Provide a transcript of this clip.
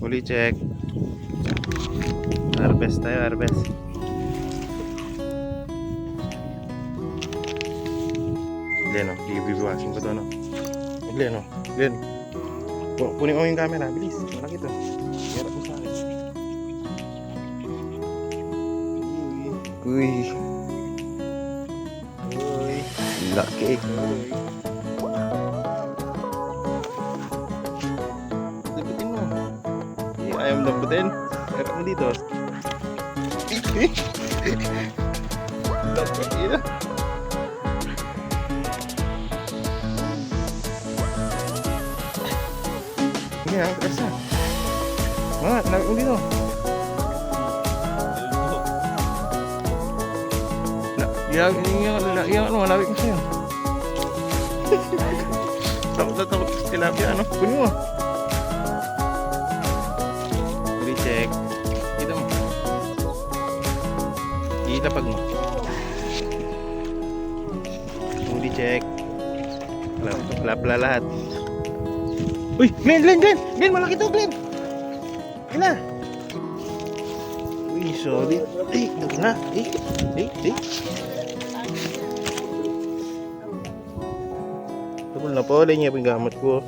Huli check. Harvest tayo, harvest. Glenn, oh. Ibibiwasin ko to, no? Glenn, oh. Glenn. Kunin mo yung camera, bilis. Malaki to. Hirap mo sa akin. Uy. Uy. Laki. Lambutin mo. Ayaw mo lambutin. Hirap mo dito. Laki na. Sige ha, press na. Mga, nalagay mo dito. Yung ano, malawig mo sa'yo. Takot na takot sa tilapia, ano? Kunin mo. Recheck. Kita mo. Ilapag mo. Recheck. Pala lahat. Uy! Glenn! Glenn! Malaki to, Glenn! Ina! Uy, sorry. Ito na. Tabol na po. Lagi niya pang gamot ko.